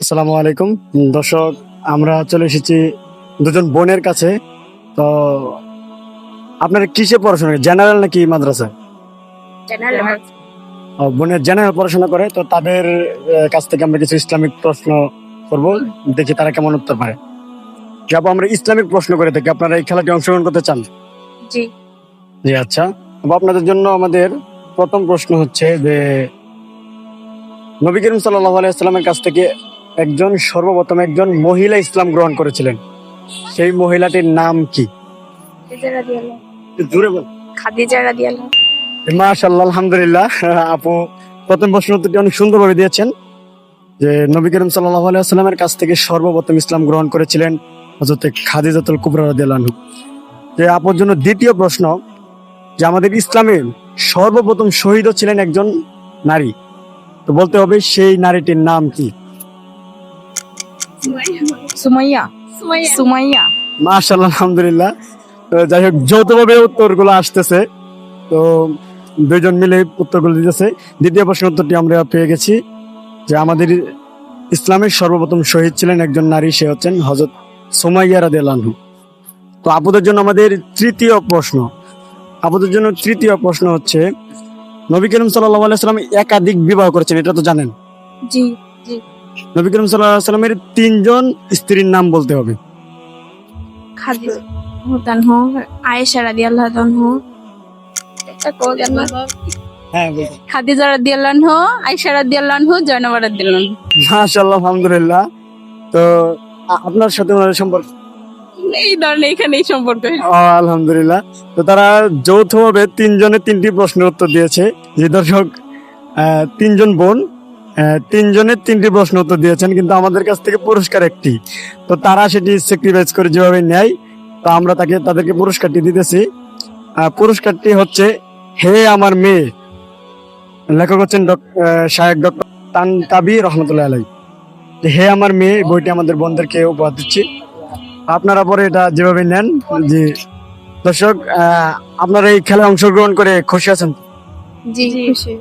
আসসালামু আলাইকুম দর্শক, আমরা চলে এসেছি দুজন বোনের কাছে। তো আপনারা কিসে পড়াশোনা করেন, জেনারেল নাকি মাদ্রাসা? বোনের জেনারেল পড়াশোনা করে, তো তাদের কাছ থেকে আমরা কিছু ইসলামিক প্রশ্ন করব, দেখি তারা কেমন উত্তর পারে। যাব আমরা ইসলামিক প্রশ্ন করে থাকি। আপনারা এই খেলাটি অংশগ্রহণ করতে চান? জি। জি আচ্ছা। আপনাদের জন্য আমাদের প্রথম প্রশ্ন হচ্ছে যে নবী করিম সাল্লাল্লাহু আলাইহি ওয়াসাল্লামের কাছ থেকে সর্বপ্রথম একজন মহিলা ইসলাম গ্রহণ করেছিলেন, সেই মহিলাটির নাম কি? জোরে বল। খাদিজা রাদিয়াল্লাহু। মাশাআল্লাহ, আলহামদুলিল্লাহ। আপু প্রথম প্রশ্ন উত্তরটি অনেক সুন্দরভাবে দিয়েছেন, যে নবী করিম সাল্লাল্লাহু আলাইহি ওয়াসাল্লামের কাছ থেকে সর্বপ্রথম ইসলাম গ্রহণ করেছিলেন হযরত খাদিজাতুল কুবরা রাদিয়াল্লাহু আনহা। যে আপুর জন্য দ্বিতীয় প্রশ্ন, যে আমাদের ইসলামের সর্বপ্রথম শহীদ ছিলেন একজন নারী, তো বলতে হবে সেই নারীটির নাম কি? সুমাইয়া। সুমাইয়া। মাশাআল্লাহ, আলহামদুলিল্লাহ। তো যাই হোক, যৌথভাবে উত্তরগুলো আসতেছে, তো দুইজন মিলে উত্তরগুলো দিতেছে। দ্বিতীয় প্রশ্নের উত্তরটি আমরা পেয়ে গেছি, যে আমাদের ইসলামের সর্বপ্রথম শহীদ ছিলেন একজন নারী, সে হচ্ছেন হযরত সুমাইয়া রাদিয়াল্লাহু আনহা। তো আপুদের জন্য আমাদের তৃতীয় প্রশ্ন হচ্ছে, নবী করিম সাল্লাল্লাহু আলাইহি ওয়াসাল্লাম একাধিক বিবাহ করেছেন, এটা তো জানেন? জি জি। নবী করিম সাল্লাল্লাহু আলাইহি ওয়াসাল্লামের তিনজন স্ত্রীর নাম বলতে হবে। খাদিজা রাদিয়াল্লাহু আনহা, আয়েশা রাদিয়াল্লাহু আনহা। এটা কো জানা? হ্যাঁ বলুন। খাদিজা রাদিয়াল্লাহু আনহা, আয়েশা রাদিয়াল্লাহু আনহা, জয়নব রাদিয়াল্লাহু আনহা। মাশাআল্লাহ, আলহামদুলিল্লাহ। তো আপনার সাথে ওনার সম্পর্ক? এই ধরনের এখানেই সম্পর্ক। আলহামদুলিল্লাহ। তো তারা যৌথভাবে তিনজনে তিনটি প্রশ্নের উত্তর দিয়েছে। যে দর্শক, তিনজন বোন, তিনজনের তিনটি প্রশ্ন উত্তর দিয়েছেন, কিন্তু আমাদের কাছ থেকে পুরস্কার একটি। তো তারা সেটি স্যাক্রিফাইস করে যেভাবে নেয়, তো আমরা তাদেরকে পুরস্কারটি দিতেছি। পুরস্কারটি হচ্ছে হে আমার মেয়ে, লেখক হচ্ছেন শায়েখ ডক্টর তানতাবি রহমতুল্লাহ আলাই। হে আমার মেয়ে বইটি আমাদের বোনদেরকে উপহার দিচ্ছি। আপনারা পরে এটা যেভাবে নেন। যে দর্শক, আপনারা এই খেলায় অংশগ্রহণ করে খুশি আছেন? জি খুশি।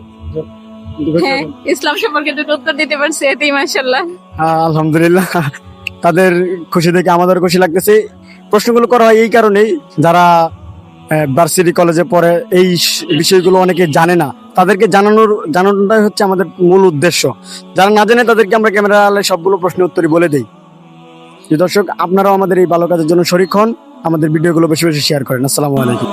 হ্যাঁ, ইসলাম সম্পর্কে দুটো উত্তর দিতে পারছি, এতেই মাশাআল্লাহ। আলহামদুলিল্লাহ। তাদের খুশি দেখে আমাদের খুশি লাগতেছে। প্রশ্নগুলো করা হয় এই কারণেই, যারা ভার্সিটি কলেজে পড়ে এই বিষয়গুলো অনেকে জানে না, তাদেরকে জানানোটাই হচ্ছে আমাদের মূল উদ্দেশ্য। যারা না জানে তাদেরকে আমরা ক্যামেরা সবগুলো প্রশ্নের উত্তরই বলে দেই। দর্শক, আপনারাও আমাদের এই ভালো কাজের জন্য শরীক হন, আমাদের ভিডিওগুলো বেশি বেশি শেয়ার করেন। আসসালামু আলাইকুম।